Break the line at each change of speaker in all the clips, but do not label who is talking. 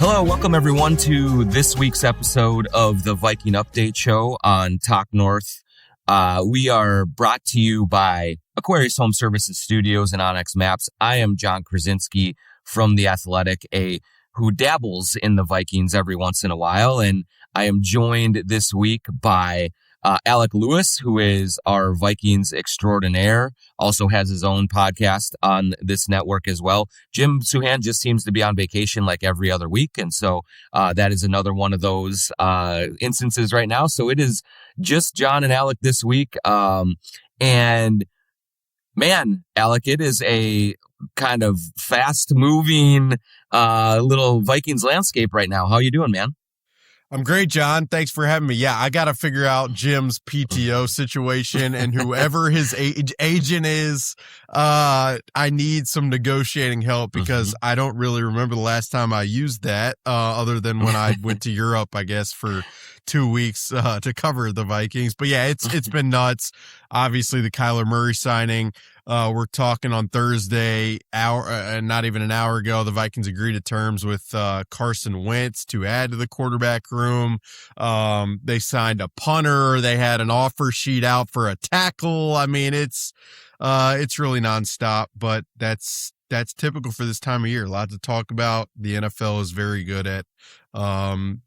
Hello, welcome everyone to this week's episode of the Viking Update Show on Talk North. We are brought to you by Aquarius Home Services Studios and Onyx Maps. I am Jon Krawczynski from The Athletic, who dabbles in the Vikings every once in a while, and I am joined this week by Alec Lewis, who is our Vikings extraordinaire, also has his own podcast on this network as well. Jim Suhan just seems to be on vacation like every other week, and so that is another one of those instances right now. So it is just John and Alec this week. And man, Alec, it is a kind of fast-moving little Vikings landscape right now. How are you doing, man?
I'm great, John. Thanks for having me. Yeah, I got to figure out Jim's PTO situation, and whoever his agent is, I need some negotiating help because I don't really remember the last time I used that, other than when I went to Europe, I guess, for 2 weeks to cover the Vikings. But yeah, it's been nuts. Obviously, the Kyler Murray signing. We're talking on Thursday, not even an hour ago, the Vikings agreed to terms with Carson Wentz to add to the quarterback room. They signed a punter. They had an offer sheet out for a tackle. I mean, it's really nonstop, but that's typical for this time of year. A lot to talk about. The NFL is very good at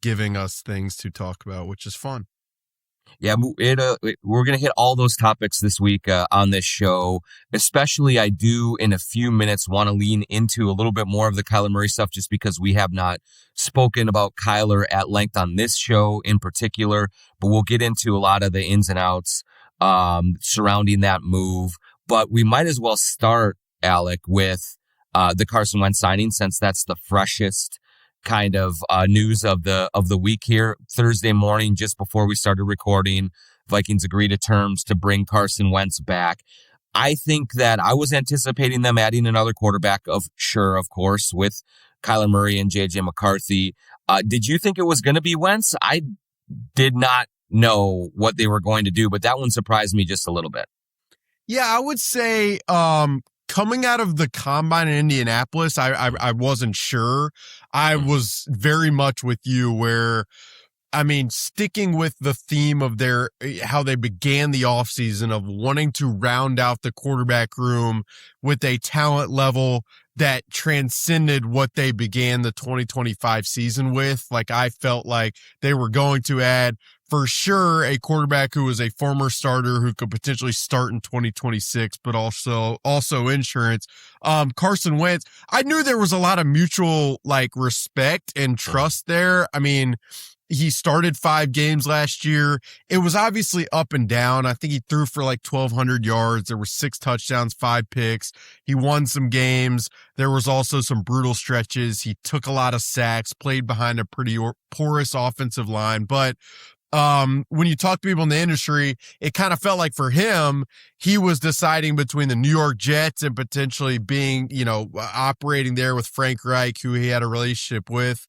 giving us things to talk about, which is fun.
Yeah, we're going to hit all those topics this week on this show. Especially, I do, in a few minutes, want to lean into a little bit more of the Kyler Murray stuff just because we have not spoken about Kyler at length on this show in particular. But we'll get into a lot of the ins and outs surrounding that move. But we might as well start, Alec, with the Carson Wentz signing, since that's the freshest kind of news of the week here. Thursday morning, just before we started recording, Vikings agreed to terms to bring Carson Wentz back. I think that I was anticipating them adding another quarterback, of course, with Kyler Murray and JJ McCarthy. Did you think it was going to be Wentz? I did not know what they were going to do, but that one surprised me just a little bit.
Yeah, I would say coming out of the combine in Indianapolis, I wasn't sure. I was very much with you where, I mean, sticking with the theme of how they began the offseason of wanting to round out the quarterback room with a talent level that transcended what they began the 2025 season with. Like, I felt like they were going to add, for sure, a quarterback who was a former starter who could potentially start in 2026, but also insurance. Carson Wentz, I knew there was a lot of mutual respect and trust there. I mean, he started 5 games last year. It was obviously up and down. I think he threw for 1,200 yards. There were 6 touchdowns, 5 picks. He won some games. There was also some brutal stretches. He took a lot of sacks, played behind a pretty porous offensive line. But when you talk to people in the industry, it kind of felt like for him, he was deciding between the New York Jets and potentially being, operating there with Frank Reich, who he had a relationship with,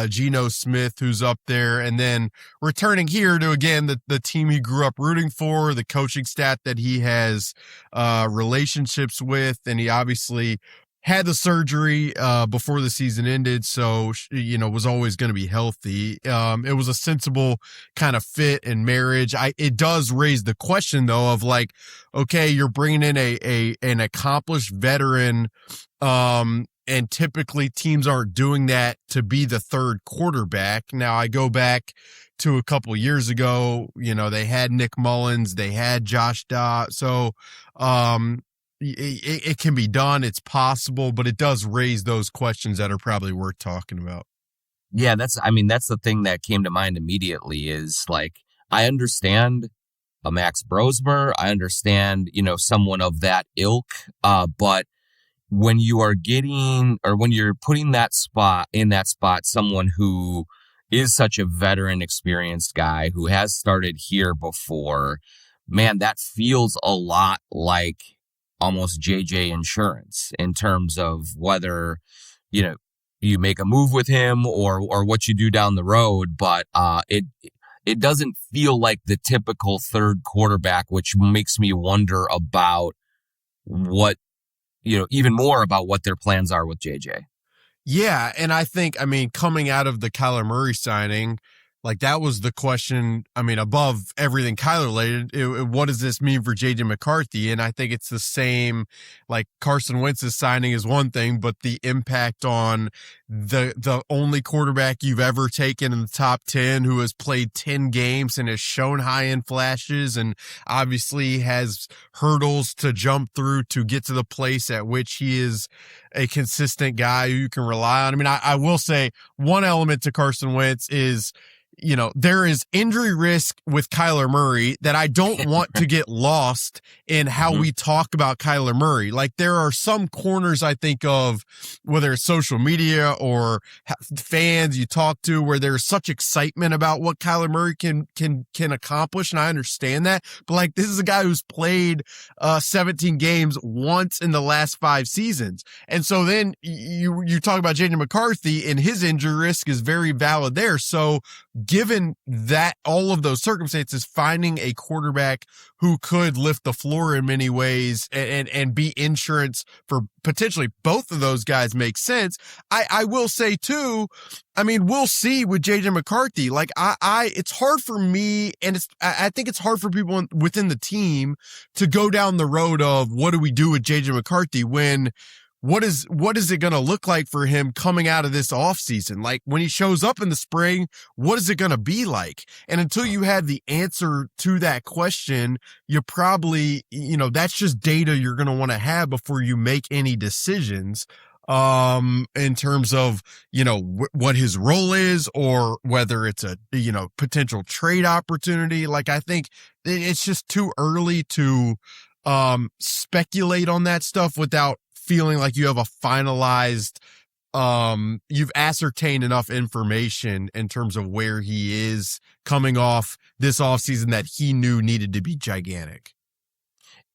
Geno Smith, who's up there, and then returning here to, again, the team he grew up rooting for, the coaching staff that he has relationships with, and he obviously had the surgery before the season ended, so, was always going to be healthy. It was a sensible kind of fit and marriage. It does raise the question, though, of okay, you're bringing in an accomplished veteran, and typically teams aren't doing that to be the third quarterback. Now, I go back to a couple years ago, they had Nick Mullins, they had Josh Dobbs, so it can be done. It's possible, but it does raise those questions that are probably worth talking about.
Yeah, that's the thing that came to mind immediately is I understand a Max Brosmer. I understand, someone of that ilk. But when you are when you're putting in that spot, someone who is such a veteran, experienced guy who has started here before, man, that feels a lot like almost JJ insurance in terms of whether, you make a move with him or what you do down the road. But it doesn't feel like the typical third quarterback, which makes me wonder about what, even more about what their plans are with JJ.
Yeah, and I think, I mean, coming out of the Kyler Murray signing, like that was the question. I mean, above everything Kyler related, what does this mean for JJ McCarthy? And I think it's the same. Like Carson Wentz's signing is one thing, but the impact on the only quarterback you've ever taken in the top 10 who has played 10 games and has shown high end flashes and obviously has hurdles to jump through to get to the place at which he is a consistent guy who you can rely on. I mean, I will say one element to Carson Wentz is, you know, there is injury risk with Kyler Murray that I don't want to get lost in how we talk about Kyler Murray. Like there are some corners I think of, whether it's social media or fans you talk to, where there's such excitement about what Kyler Murray can accomplish. And I understand that, but like this is a guy who's played 17 games once in the last 5 seasons. And so then you talk about JJ McCarthy and his injury risk is very valid there. So given that all of those circumstances, finding a quarterback who could lift the floor in many ways and be insurance for potentially both of those guys makes sense. I will say too, I mean, we'll see with JJ McCarthy. Like it's hard for me, and I think it's hard for people within the team to go down the road of what do we do with JJ McCarthy when what is it going to look like for him coming out of this offseason? Like when he shows up in the spring, what is it going to be like? And until you have the answer to that question, you probably, you know, that's just data you're going to want to have before you make any decisions in terms of, you know, what his role is or whether it's a, you know, potential trade opportunity. Like I think it's just too early to speculate on that stuff without feeling like you have a finalized, you've ascertained enough information in terms of where he is coming off this offseason that he knew needed to be gigantic.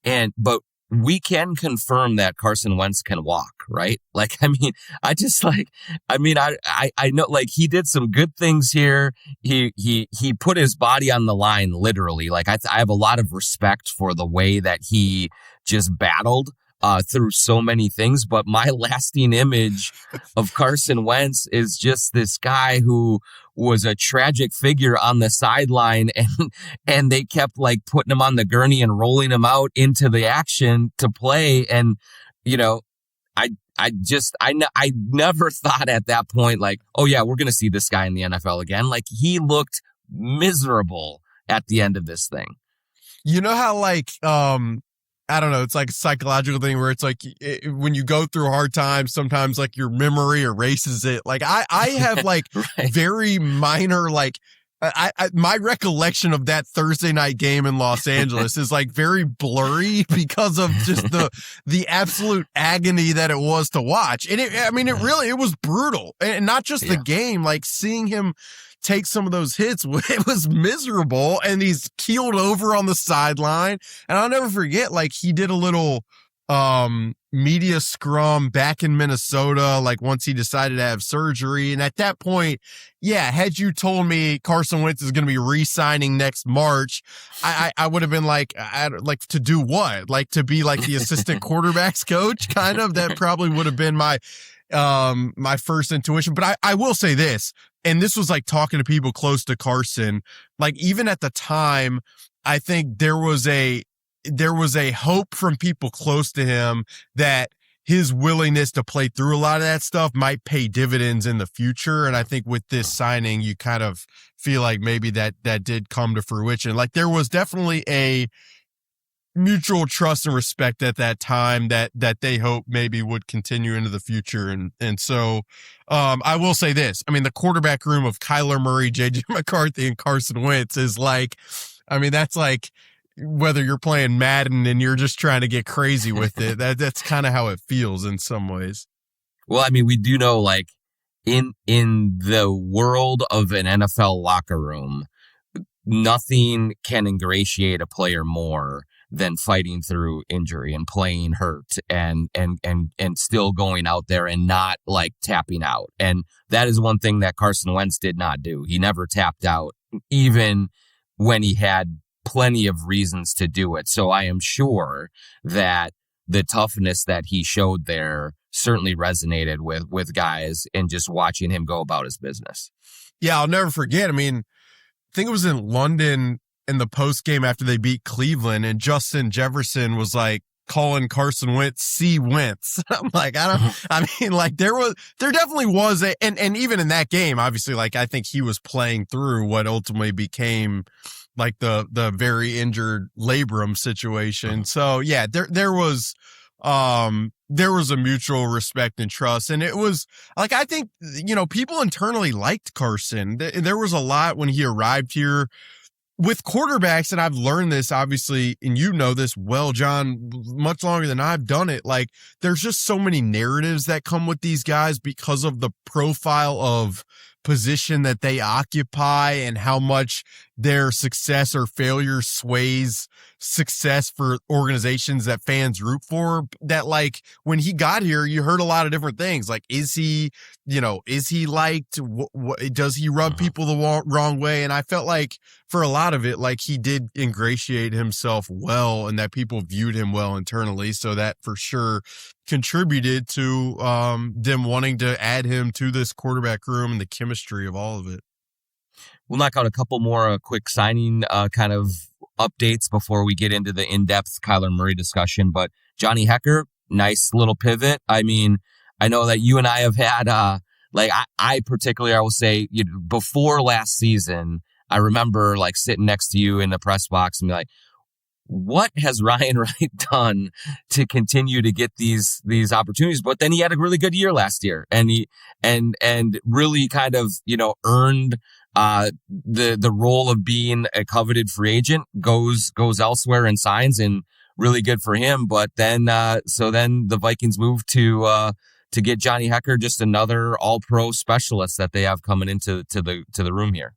But we can confirm that Carson Wentz can walk, right? Like, I mean, I know, like, he did some good things here. He put his body on the line, literally. Like, I have a lot of respect for the way that he just battled through so many things, but my lasting image of Carson Wentz is just this guy who was a tragic figure on the sideline, and they kept like putting him on the gurney and rolling him out into the action to play. And, you know, I never thought at that point, like, oh yeah, we're going to see this guy in the NFL again. Like he looked miserable at the end of this thing.
You know how like, I don't know, it's like a psychological thing where it's like when you go through hard times, sometimes like your memory erases it. Like I have like right. Very minor, like my recollection of that Thursday night game in Los Angeles is like very blurry because of just the absolute agony that it was to watch. And it was brutal, and not just the game, like seeing him take some of those hits, it was miserable, and he's keeled over on the sideline. And I'll never forget, like he did a little media scrum back in Minnesota, like once he decided to have surgery. And at that point, yeah, had you told me Carson Wentz is going to be re-signing next March, I would have been like, like to do what? Like to be like the assistant quarterbacks coach, kind of. That probably would have been my first intuition. But I will say this, and this was like talking to people close to Carson, like even at the time, I think there was a hope from people close to him that his willingness to play through a lot of that stuff might pay dividends in the future. And I think with this signing, you kind of feel like maybe that did come to fruition. Like there was definitely a mutual trust and respect at that time that they hope maybe would continue into the future. And so I will say this, I mean, the quarterback room of Kyler Murray, JJ McCarthy, and Carson Wentz is like, I mean, that's like whether you're playing Madden and you're just trying to get crazy with it. That's kind of how it feels in some ways.
Well, I mean, we do know, like in the world of an NFL locker room, nothing can ingratiate a player more than fighting through injury and playing hurt and still going out there and not like tapping out. And that is one thing that Carson Wentz did not do. He never tapped out, even when he had plenty of reasons to do it. So I am sure that the toughness that he showed there certainly resonated with guys, and just watching him go about his business.
Yeah, I'll never forget. I mean, I think it was in London in the post game after they beat Cleveland, and Justin Jefferson was like calling Carson Wentz C Wentz. I'm like, I mean, like there definitely was and even in that game, obviously, like I think he was playing through what ultimately became like the very injured labrum situation. So yeah, there was a mutual respect and trust. And it was like, I think, people internally liked Carson. There was a lot when he arrived here with quarterbacks. And I've learned this, obviously, and you know this well, John, much longer than I've done it. Like, there's just so many narratives that come with these guys because of the profile of position that they occupy and how much their success or failure sways success for organizations that fans root for. That, like, when he got here, you heard a lot of different things. Like, is he liked? Does he rub people the wrong way? And I felt like for a lot of it, like, he did ingratiate himself well, and that people viewed him well internally. So that for sure contributed to them wanting to add him to this quarterback room and the chemistry of all of it.
We'll knock out a couple more quick signing kind of updates before we get into the in-depth Kyler Murray discussion. But Johnny Hekker, nice little pivot. I mean, I know that you and I have had, I particularly, I will say, before last season, I remember like sitting next to you in the press box and be like, what has Ryan Wright done to continue to get these opportunities? But then he had a really good year last year, and he really kind of, earned the role of being a coveted free agent, goes elsewhere and signs, and really good for him. But then so then the Vikings moved to get Johnny Hekker, just another all-pro specialist that they have coming into the room here.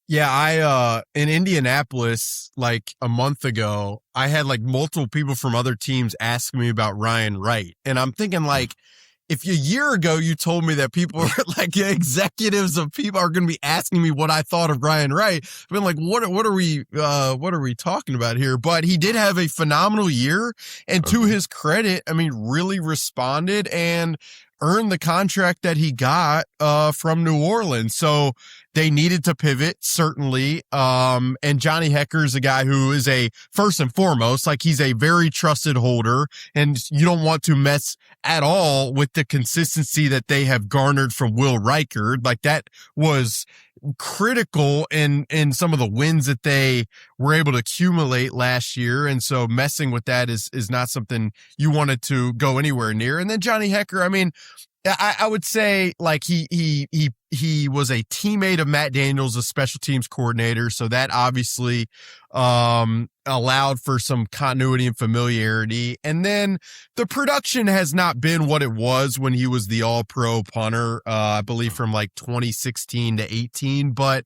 Yeah, I in Indianapolis, like a month ago, I had like multiple people from other teams asking me about Ryan Wright. And I'm thinking, like, if a year ago you told me that people were like executives of people are going to be asking me what I thought of Ryan Wright, I've been like, what are we talking about here? But he did have a phenomenal year, and to his credit, I mean, really responded and earned the contract that he got from New Orleans. So they needed to pivot, certainly. And Johnny Hekker is a guy who is first and foremost, like, he's a very trusted holder, and you don't want to mess at all with the consistency that they have garnered from Will Reichard. Like, that was critical in some of the wins that they were able to accumulate last year. And so messing with that is not something you wanted to go anywhere near. And then Johnny Hekker, I mean, I would say, like, he was a teammate of Matt Daniels, a special teams coordinator. So that obviously allowed for some continuity and familiarity. And then the production has not been what it was when he was the all-pro punter, I believe from like 2016 to 18. But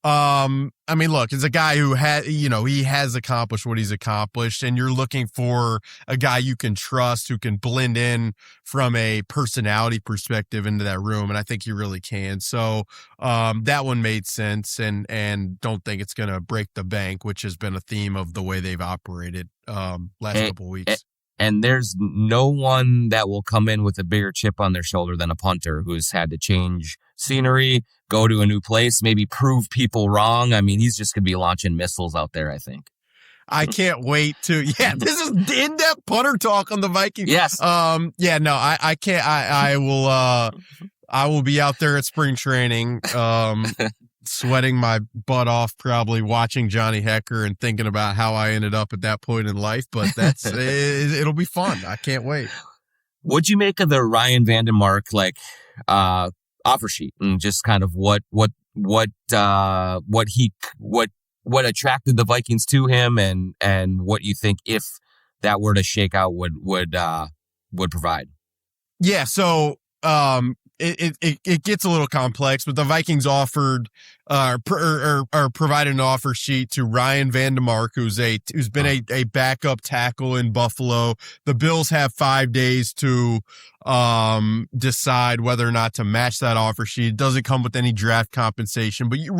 I mean, look, it's a guy who he has accomplished what he's accomplished, and you're looking for a guy you can trust, who can blend in from a personality perspective into that room. And I think he really can. So, that one made sense, and don't think it's going to break the bank, which has been a theme of the way they've operated, last couple of weeks.
And there's no one that will come in with a bigger chip on their shoulder than a punter who's had to change scenery, go to a new place, maybe prove people wrong. I mean, he's just going to be launching missiles out there, I think.
I can't wait to, this is in-depth punter talk on the Vikings.
Yes.
I can't, I will be out there at spring training, sweating my butt off, probably watching Johnny Hekker and thinking about how I ended up at that point in life, but it'll be fun. I can't wait.
What'd you make of the Ryan Vandenmark, offer sheet, and just kind of what attracted the Vikings to him, and what you think, if that were to shake out, would provide? Yeah.
So, it gets a little complex, but the Vikings offered provided an offer sheet to Ryan Vandemark, who's been a backup tackle in Buffalo. The Bills have 5 days to decide whether or not to match that offer sheet. It doesn't come with any draft compensation, but you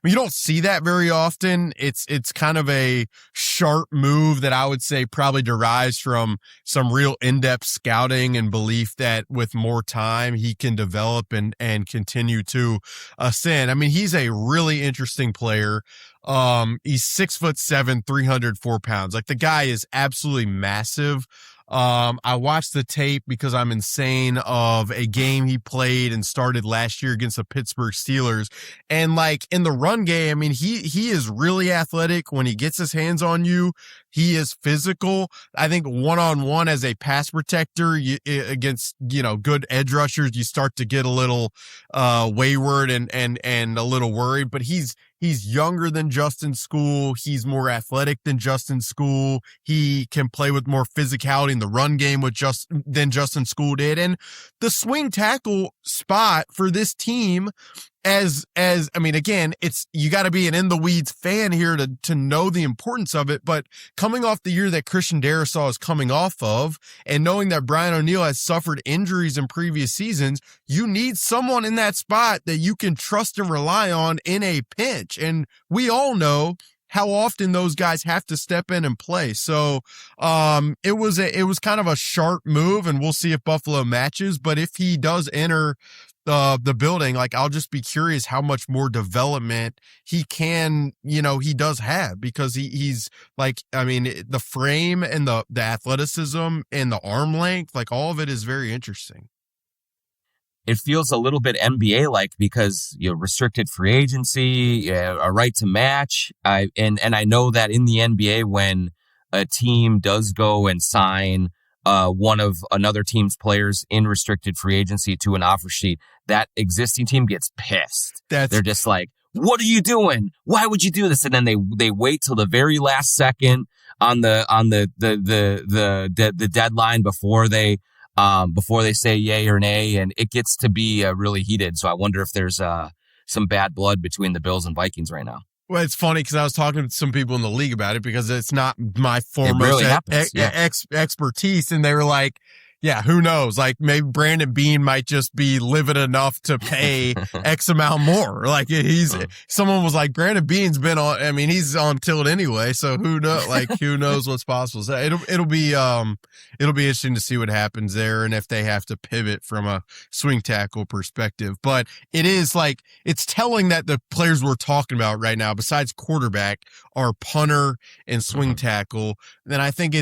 don't see that very often. It's kind of a sharp move that I would say probably derives from some real in-depth scouting and belief that with more time he can develop and continue to ascend. I mean, he's a really interesting player. He's 6'7", 304 pounds. Like, the guy is absolutely massive. I watched the tape because I'm insane of a game he played and started last year against the Pittsburgh Steelers. And like in the run game, I mean, he is really athletic. When he gets his hands on you, he is physical. I think one-on-one as a pass protector against, good edge rushers, you start to get a little, wayward and a little worried, but he's younger than Justin School. He's more athletic than Justin School. He can play with more physicality in the run game than Justin School did. And the swing tackle spot for this team, again, you got to be an in the weeds fan here to know the importance of it. But coming off the year that Christian Darrisaw is coming off of, and knowing that Brian O'Neill has suffered injuries in previous seasons, you need someone in that spot that you can trust and rely on in a pinch. And we all know how often those guys have to step in and play. So it was kind of a sharp move, and we'll see if Buffalo matches. But if he does enter the building, like, I'll just be curious how much more development he does have, because he's like, I mean, the frame and the athleticism and the arm length, like, all of it is very interesting.
It feels a little bit NBA-like because, restricted free agency, a right to match. I know that in the NBA, when a team does go and sign one of another team's players in restricted free agency to an offer sheet, that existing team gets pissed. They're just like, "What are you doing? Why would you do this?" And then they wait till the very last second on the deadline before they say yay or nay, and it gets to be really heated. So I wonder if there's some bad blood between the Bills and Vikings right now.
Well, it's funny because I was talking to some people in the league about it, because it's not my foremost expertise, and they were like, yeah, who knows? Like, maybe Brandon Beane might just be livid enough to pay X amount more. Like, someone was like, Brandon Beane's been on, I mean, he's on tilt anyway. So who knows what's possible. So it'll be interesting to see what happens there, and if they have to pivot from a swing tackle perspective. But it is like, it's telling that the players we're talking about right now, besides quarterback, are punter and swing tackle. Then I think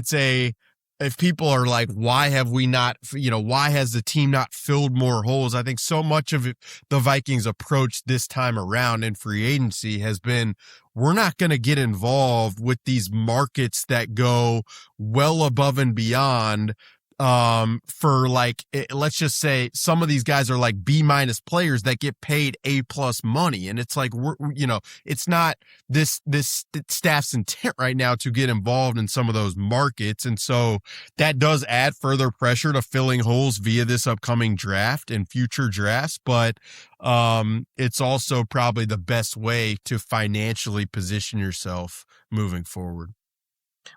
if people are like, why has the team not filled more holes? I think so much of the Vikings' approach this time around in free agency has been, we're not going to get involved with these markets that go well above and beyond for, like, let's just say some of these guys are like B- players that get paid A+ money. And it's like, it's not this staff's intent right now to get involved in some of those markets. And so that does add further pressure to filling holes via this upcoming draft and future drafts. But it's also probably the best way to financially position yourself moving forward.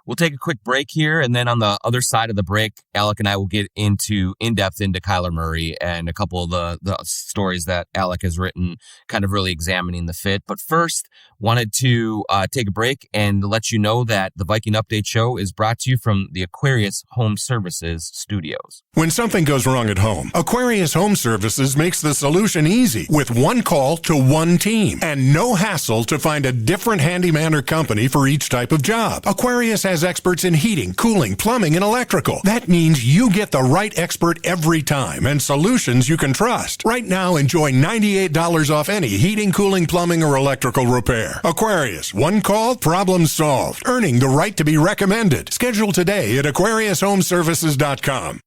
We'll take a quick break here, and then on the other side of the break, Alec and I will get in-depth into Kyler Murray and a couple of the stories that Alec has written, kind of really examining the fit. But first, wanted to take a break and let you know that the Viking Update Show is brought to you from the Aquarius Home Services Studios.
When something goes wrong at home, Aquarius Home Services makes the solution easy, with one call to one team and no hassle to find a different handyman or company for each type of job. Aquarius has experts in heating, cooling, plumbing, and electrical. That means you get the right expert every time and solutions you can trust. Right now, enjoy $98 off any heating, cooling, plumbing, or electrical repair. Aquarius, one call, problem solved. Earning the right to be recommended. Schedule today at AquariusHomeservices.com.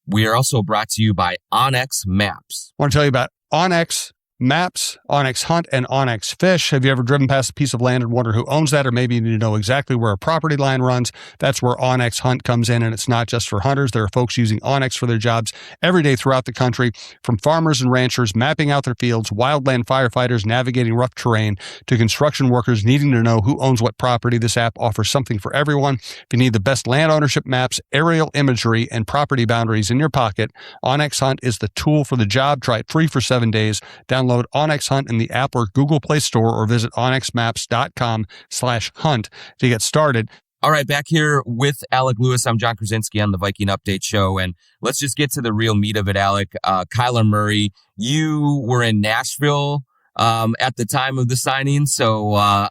We are also brought to you by Onyx Maps.
I want to tell you about Onyx Maps, Onyx Hunt, and Onyx Fish. Have you ever driven past a piece of land and wonder who owns that, or maybe you need to know exactly where a property line runs? That's where Onyx Hunt comes in, and it's not just for hunters. There are folks using Onyx for their jobs every day throughout the country, from farmers and ranchers mapping out their fields, wildland firefighters navigating rough terrain, to construction workers needing to know who owns what property. This app offers something for everyone. If you need the best land ownership maps, aerial imagery, and property boundaries in your pocket, Onyx Hunt is the tool for the job. Try it free for 7 days. Download Onyx Hunt in the app or Google Play Store, or visit onyxmaps.com/hunt to get started.
All right, back here with Alec Lewis. I'm Jon Krawczynski on the Viking Update Show, and let's just get to the real meat of it, Alec. Kyler Murray, you were in Nashville at the time of the signing, so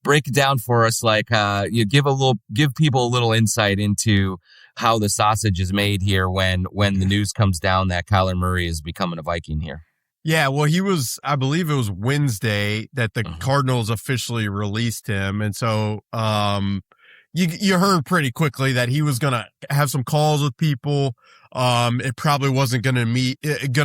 break it down for us. Like, you give people a little insight into how the sausage is made here when the news comes down that Kyler Murray is becoming a Viking here.
Yeah, well, I believe it was Wednesday that the Cardinals officially released him. And so, you heard pretty quickly that he was going to have some calls with people. It probably wasn't going to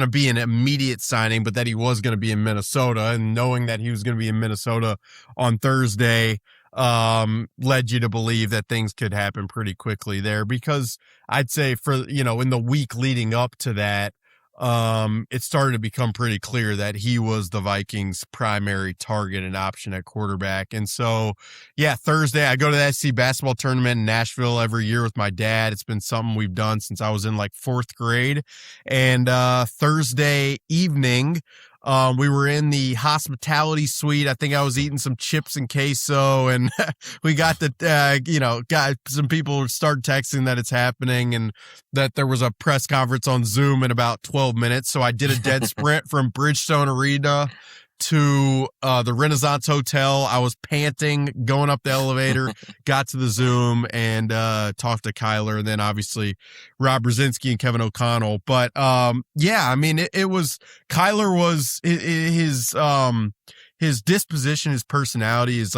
be an immediate signing, but that he was going to be in Minnesota, and knowing that he was going to be in Minnesota on Thursday, led you to believe that things could happen pretty quickly there, because I'd say in the week leading up to that, it started to become pretty clear that he was the Vikings' primary target and option at quarterback. And so, yeah, Thursday, I go to the SC basketball tournament in Nashville every year with my dad. It's been something we've done since I was in like 4th grade. And Thursday evening, we were in the hospitality suite. I think I was eating some chips and queso, and we got got some people start texting that it's happening and that there was a press conference on Zoom in about 12 minutes. So I did a dead sprint from Bridgestone Arena to the Renaissance Hotel. I was panting, going up the elevator, got to the Zoom and talked to Kyler, and then obviously Rob Brzezinski and Kevin O'Connell. But yeah, I mean, it was Kyler was his disposition, his personality is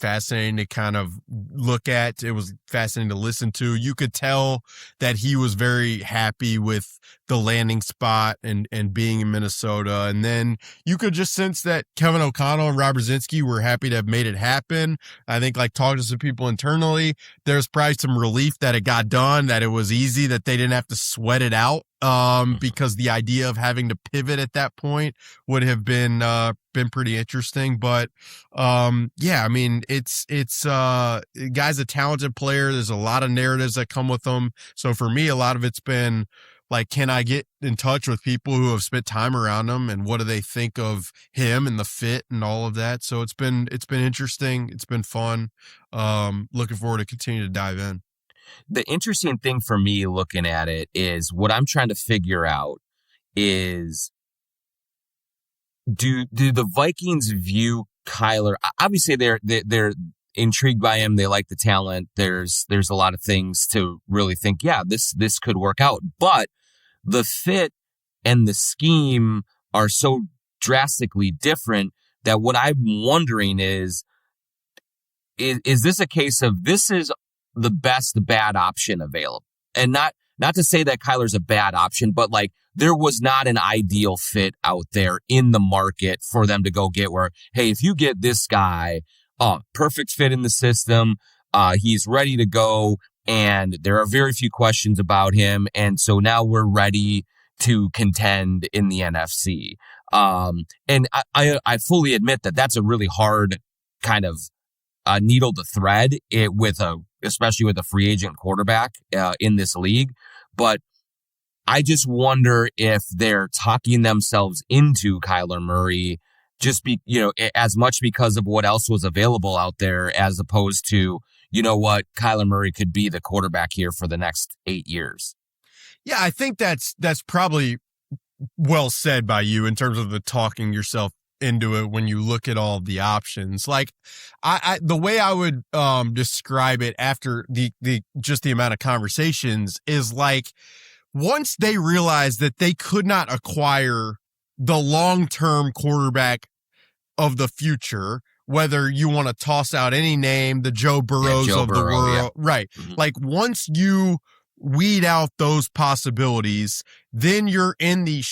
fascinating to kind of look at. It was fascinating to listen to. You could tell that he was very happy with the landing spot and being in Minnesota. And then you could just sense that Kevin O'Connell and Rob Brzezinski were happy to have made it happen. I think, like, talking to some people internally, there's probably some relief that it got done, that it was easy, that they didn't have to sweat it out. Because the idea of having to pivot at that point would have been pretty interesting. But, yeah, I mean, it's guy's a talented player. There's a lot of narratives that come with him. So for me, a lot of it's been like, can I get in touch with people who have spent time around him, and what do they think of him and the fit and all of that? So it's been interesting. It's been fun. Looking forward to continue to dive in.
The interesting thing for me looking at it is, what I'm trying to figure out is, do the Vikings view Kyler? Obviously, they're intrigued by him. They like the talent. There's a lot of things to really think, yeah, this could work out. But the fit and the scheme are so drastically different that what I'm wondering is this a case of this is the best bad option available? And not to say that Kyler's a bad option, but like, there was not an ideal fit out there in the market for them to go get, where, hey, if you get this guy, perfect fit in the system, he's ready to go, and there are very few questions about him, and so now we're ready to contend in the NFC. And I fully admit that that's a really hard kind of needle to thread especially with a free agent quarterback in this league. But I just wonder if they're talking themselves into Kyler Murray as much because of what else was available out there, as opposed to, what, Kyler Murray could be the quarterback here for the next 8 years.
Yeah, I think that's probably well said by you in terms of the talking yourself into it when you look at all the options. Like, the way I would describe it after the amount of conversations is like, once they realized that they could not acquire the long-term quarterback of the future, whether you want to toss out any name, the Joe Burrows of the world, yeah. Right? Mm-hmm. Like, once you weed out those possibilities, then you're in the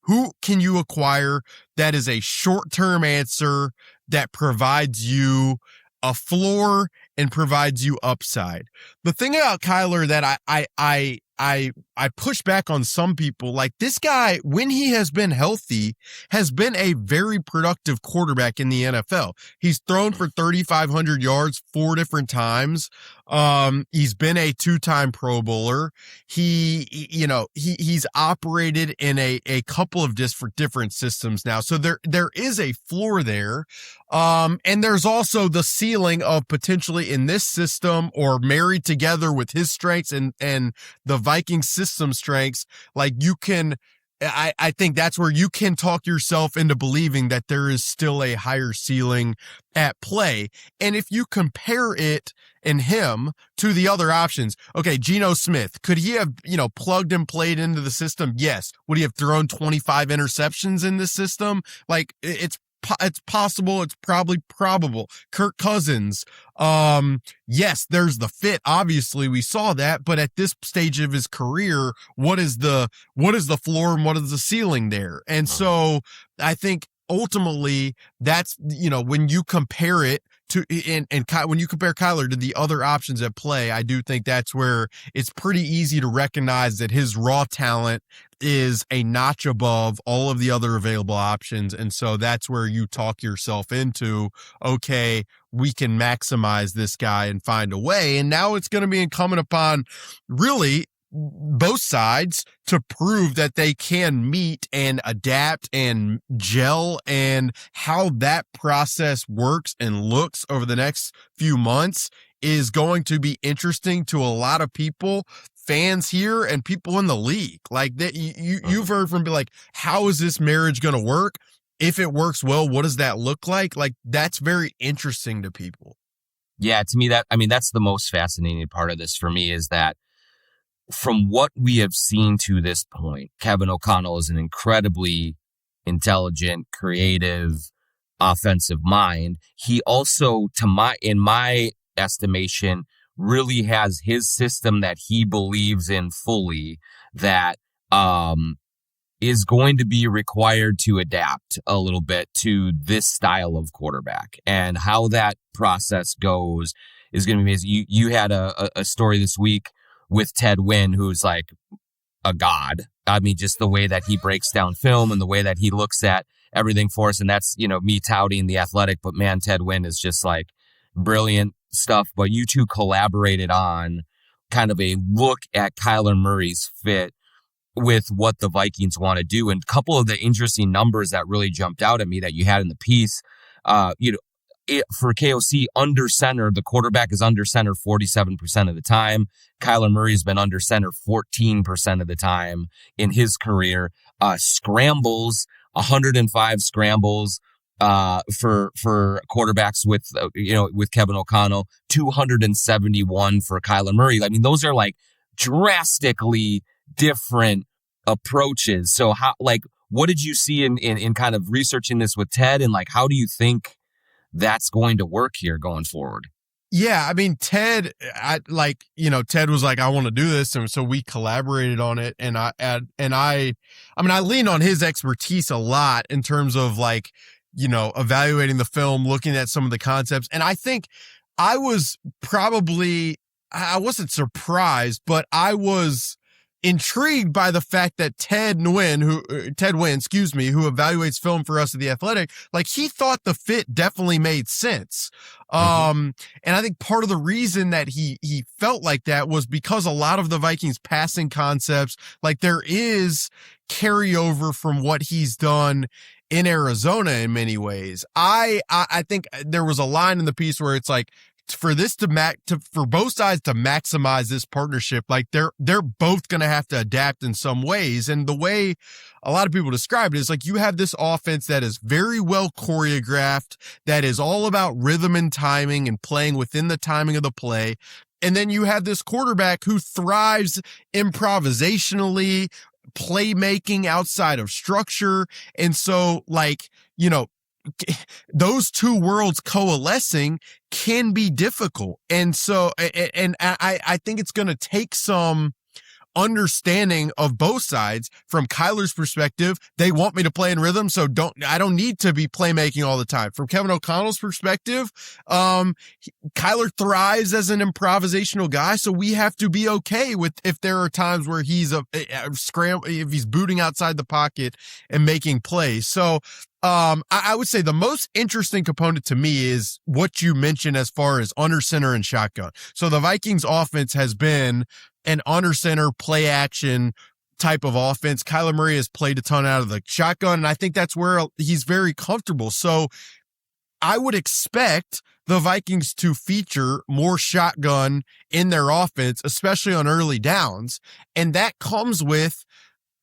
who can you acquire that is a short-term answer that provides you a floor and provides you upside. The thing about Kyler that I push back on some people, like this guy, when he has been healthy, has been a very productive quarterback in the NFL. He's thrown for 3,500 yards 4 different times. He's been a 2-time Pro Bowler. He's operated in a couple of different systems now. So there is a floor there. And there's also the ceiling of potentially in this system or married together with his strengths and the Vikings system strengths. Like I think that's where you can talk yourself into believing that there is still a higher ceiling at play. And if you compare it and him to the other options, okay, Geno Smith, could he have, plugged and played into the system? Yes. Would he have thrown 25 interceptions in this system? Like it's possible. It's probably probable. Kirk Cousins. Yes, there's the fit. Obviously we saw that, but at this stage of his career, what is the floor and what is the ceiling there? And so I think ultimately that's, when you compare it to, and when you compare Kyler to the other options at play, I do think that's where it's pretty easy to recognize that his raw talent is a notch above all of the other available options. And so that's where you talk yourself into, okay, we can maximize this guy and find a way. And now it's going to be incumbent upon really both sides to prove that they can meet and adapt and gel, and how that process works and looks over the next few months is going to be interesting to a lot of people, fans here and people in the league. Like that, you've heard from be like, how is this marriage going to work? If it works well, what does that look like? Like that's very interesting to people.
Yeah, to me that's the most fascinating part of this for me is that from what we have seen to this point, Kevin O'Connell is an incredibly intelligent, creative, offensive mind. He also, in my estimation, really has his system that he believes in fully that is going to be required to adapt a little bit to this style of quarterback. And how that process goes is going to be amazing. You had a story this week with Ted Wynn, who's like a god. I mean, just the way that he breaks down film and the way that he looks at everything for us. And that's, me touting The Athletic, but man, Ted Wynn is just like brilliant stuff. But you two collaborated on kind of a look at Kyler Murray's fit with what the Vikings want to do. And a couple of the interesting numbers that really jumped out at me that you had in the piece, for KOC, under center, the quarterback is under center 47% of the time. Kyler Murray's been under center 14% of the time in his career. Scrambles, 105 scrambles for quarterbacks with Kevin O'Connell, 271 for Kyler Murray. I mean, those are like drastically different approaches. So what did you see in kind of researching this with Ted, and like, how do you think that's going to work here going forward?
Yeah, I mean, Ted, Ted was like, I want to do this. And so we collaborated on it. And I lean on his expertise a lot in terms of like, evaluating the film, looking at some of the concepts. And I think I wasn't surprised, but I was intrigued by the fact that Ted Wynn, who evaluates film for us at The Athletic, like he thought the fit definitely made sense. And I think part of the reason that he felt like that was because a lot of the Vikings passing concepts, like there is carryover from what he's done in Arizona in many ways. I think there was a line in the piece where it's like, for both sides to maximize this partnership, like they're both going to have to adapt in some ways. And the way a lot of people describe it is like, you have this offense that is very well choreographed, that is all about rhythm and timing and playing within the timing of the play. And then you have this quarterback who thrives improvisationally, playmaking outside of structure. And so those two worlds coalescing can be difficult. And so, and I think it's going to take some understanding of both sides. From Kyler's perspective, they want me to play in rhythm, so I don't need to be playmaking all the time. From Kevin O'Connell's perspective, Kyler thrives as an improvisational guy, so we have to be okay with if there are times where he's if he's booting outside the pocket and making plays. So I would say the most interesting component to me is what you mentioned as far as under center and shotgun. So the Vikings offense has been an under center play action type of offense. Kyler Murray has played a ton out of the shotgun, and I think that's where he's very comfortable. So I would expect the Vikings to feature more shotgun in their offense, especially on early downs. And that comes with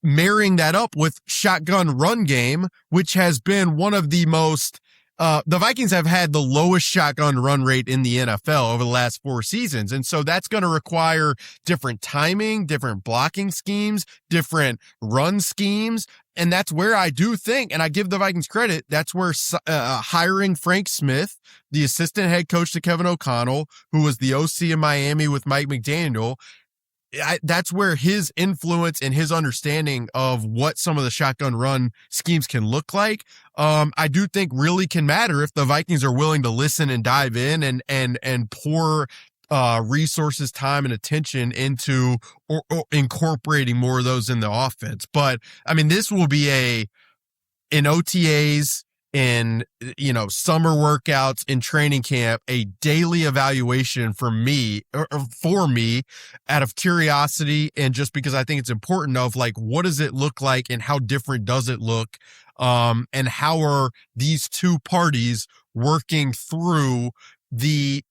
marrying that up with shotgun run game, which has been one of the most, the Vikings have had the lowest shotgun run rate in the NFL over the last 4 seasons. And so that's going to require different timing, different blocking schemes, different run schemes. And that's where I do think, and I give the Vikings credit, that's where hiring Frank Smith, the assistant head coach to Kevin O'Connell, who was the OC in Miami with Mike McDaniel, that's where his influence and his understanding of what some of the shotgun run schemes can look like, I do think really can matter if the Vikings are willing to listen and dive in and pour resources, time, and attention into or incorporating more of those in the offense. But I mean, this will be in OTAs, in summer workouts, in training camp, a daily evaluation for me out of curiosity, and just because I think it's important of like, what does it look like and how different does it look, and how are these two parties working through the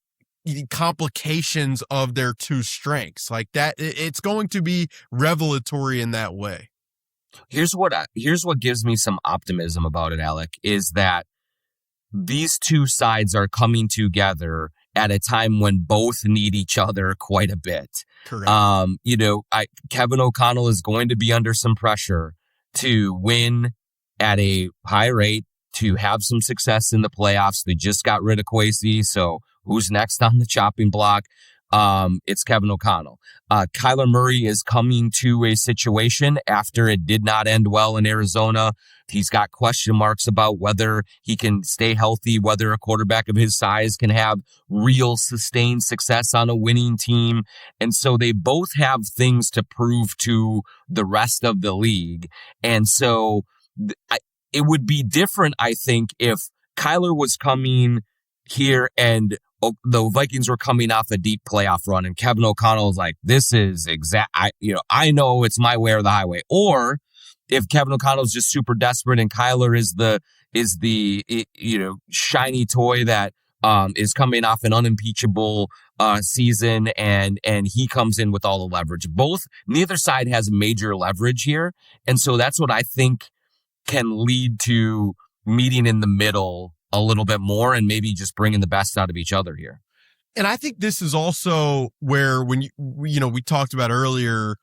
complications of their two strengths. Like that, it's going to be revelatory in that way.
Here's what gives me some optimism about it, Alec, is that these two sides are coming together at a time when both need each other quite a bit.
Correct.
Kevin O'Connell is going to be under some pressure to win at a high rate, to have some success in the playoffs. They just got rid of Kwesi, so who's next on the chopping block? It's Kevin O'Connell. Kyler Murray is coming to a situation after it did not end well in Arizona. He's got question marks about whether he can stay healthy, whether a quarterback of his size can have real sustained success on a winning team. And so they both have things to prove to the rest of the league. And so it would be different, I think, if Kyler was coming here and the Vikings were coming off a deep playoff run and Kevin O'Connell is like, this is I know it's my way or the highway. Or if Kevin O'Connell is just super desperate and Kyler is the shiny toy that is coming off an unimpeachable season and he comes in with all the leverage. Neither side has major leverage here. And so that's what I think can lead to meeting in the middle a little bit more and maybe just bringing the best out of each other here.
And I think this is also where when we talked about earlier,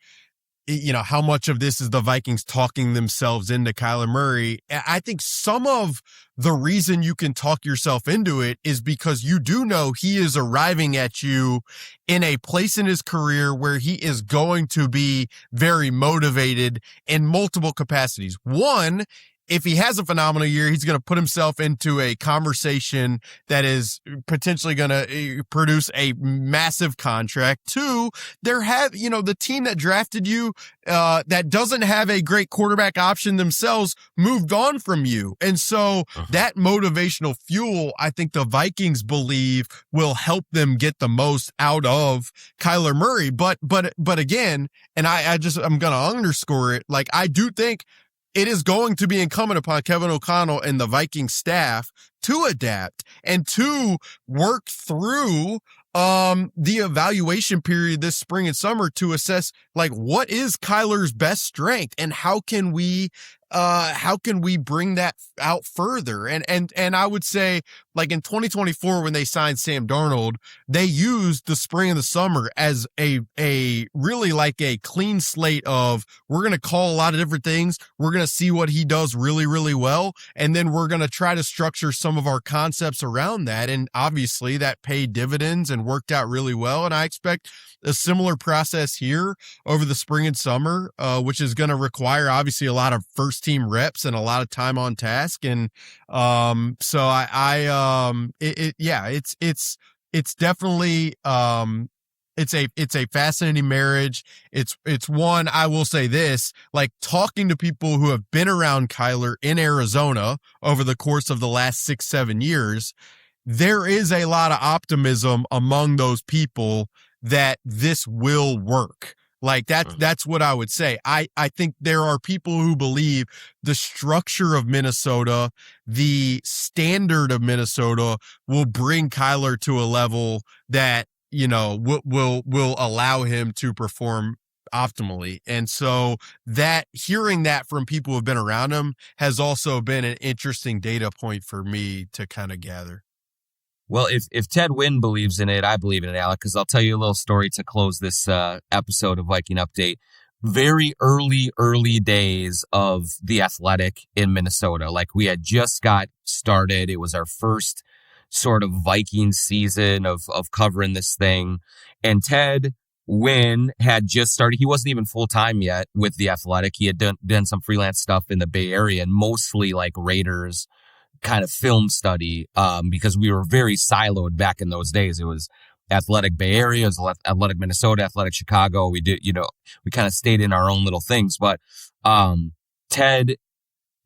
how much of this is the Vikings talking themselves into Kyler Murray. I think some of the reason you can talk yourself into it is because you do know he is arriving at you in a place in his career where he is going to be very motivated in multiple capacities. One, if he has a phenomenal year, he's going to put himself into a conversation that is potentially going to produce a massive contract. Two, the team that drafted you, that doesn't have a great quarterback option themselves moved on from you. And so that motivational fuel, I think the Vikings believe will help them get the most out of Kyler Murray. But again, and I'm going to underscore it. Like, I do think it is going to be incumbent upon Kevin O'Connell and the Viking staff to adapt and to work through the evaluation period this spring and summer to assess, like, what is Kyler's best strength and how can we how can we bring that out further? And I would say, like in 2024, when they signed Sam Darnold, they used the spring and the summer as a really like a clean slate of, we're going to call a lot of different things. We're going to see what he does really, really well. And then we're going to try to structure some of our concepts around that. And obviously that paid dividends and worked out really well. And I expect a similar process here over the spring and summer, which is going to require obviously a lot of first team reps and a lot of time on task. And so it's definitely it's a fascinating marriage. It's one, I will say this, like talking to people who have been around Kyler in Arizona over the course of the last 6-7 years, there is a lot of optimism among those people that this will work. Like that's what I would say. I think there are people who believe the structure of Minnesota, the standard of Minnesota will bring Kyler to a level that, will allow him to perform optimally. And so that hearing that from people who have been around him has also been an interesting data point for me to kind of gather.
Well, if Ted Wynn believes in it, I believe in it, Alec, because I'll tell you a little story to close this episode of Viking Update. Very early days of The Athletic in Minnesota. Like we had just got started. It was our first sort of Viking season of covering this thing. And Ted Wynn had just started. He wasn't even full-time yet with The Athletic. He had done some freelance stuff in the Bay Area and mostly like Raiders kind of film study, because we were very siloed back in those days. It was Athletic Bay Area, it was Athletic Minnesota, Athletic Chicago. We did, we kind of stayed in our own little things, but, Ted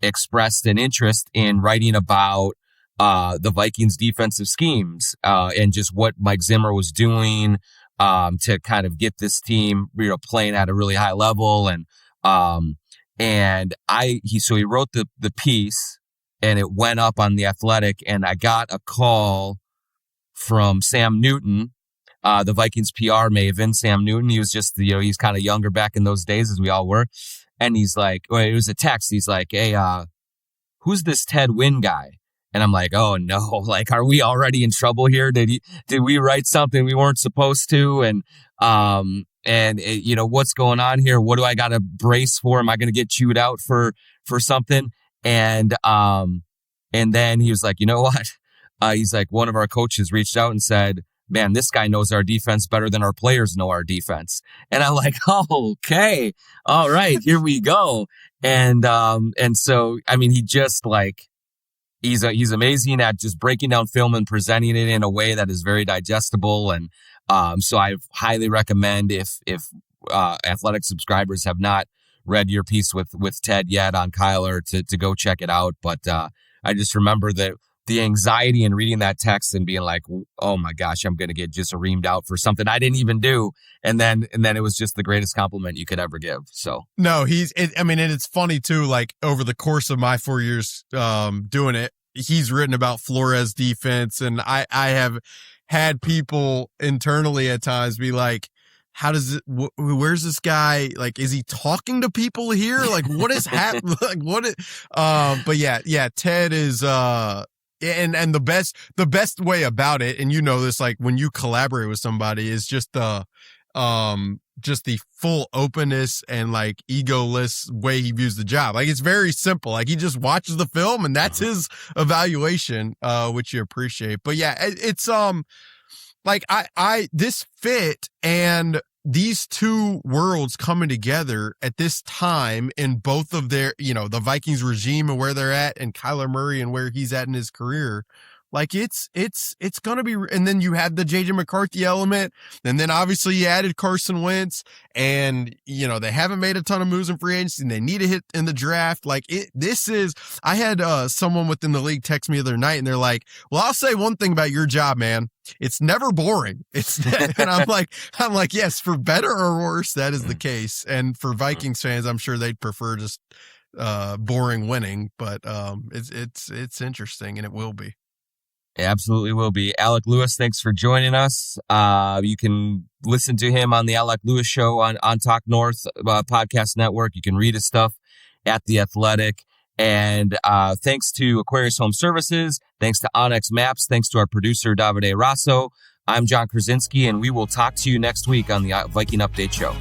expressed an interest in writing about, the Vikings defensive schemes, and just what Mike Zimmer was doing, to kind of get this team, playing at a really high level. And he wrote the piece, and it went up on The Athletic, and I got a call from Sam Newton, the Vikings PR maven, Sam Newton. He was just, he's kind of younger back in those days, as we all were. And he's like, it was a text. He's like, hey, who's this Ted Wynn guy? And I'm like, oh no, like, are we already in trouble here? Did we write something we weren't supposed to? And what's going on here? What do I got to brace for? Am I going to get chewed out for something? And then he was like, you know what? He's like, one of our coaches reached out and said, man, this guy knows our defense better than our players know our defense. And I'm like, oh, okay. All right, here we go. And so, I mean, he just like, he's amazing at just breaking down film and presenting it in a way that is very digestible. And, so I highly recommend if Athletic subscribers have not read your piece with Ted yet on Kyler to go check it out. But, I just remember that the anxiety in reading that text and being like, oh my gosh, I'm going to get just reamed out for something I didn't even do. And then it was just the greatest compliment you could ever give. So
no, and it's funny too, like over the course of my 4 years, doing it, he's written about Flores defense. And I have had people internally at times be like, how does it, where's this guy? Like, is he talking to people here? Like, what is happening? But yeah, Ted is, and the best way about it, and this, like when you collaborate with somebody, is just the full openness and like egoless way he views the job. Like, it's very simple. Like, he just watches the film and that's his evaluation, which you appreciate. But yeah, it's, like this fit and these two worlds coming together at this time in both of their, the Vikings regime and where they're at, and Kyler Murray and where he's at in his career. Like, it's going to be, and then you have the JJ McCarthy element, and then obviously you added Carson Wentz, and, they haven't made a ton of moves in free agency, and they need a hit in the draft. Like, I had someone within the league text me the other night, and they're like, well, I'll say one thing about your job, man. It's never boring. And I'm like, yes, for better or worse, that is the case. And for Vikings fans, I'm sure they'd prefer just, boring winning, but, it's interesting, and it will be.
It absolutely will be. Alec Lewis, thanks for joining us. You can listen to him on the Alec Lewis Show on Talk North podcast network. You can read his stuff at The Athletic. And thanks to Aquarius Home Services, thanks to Onyx Maps, thanks to our producer, Davide Rosso. I'm Jon Krawczynski, and we will talk to you next week on the Viking Update Show.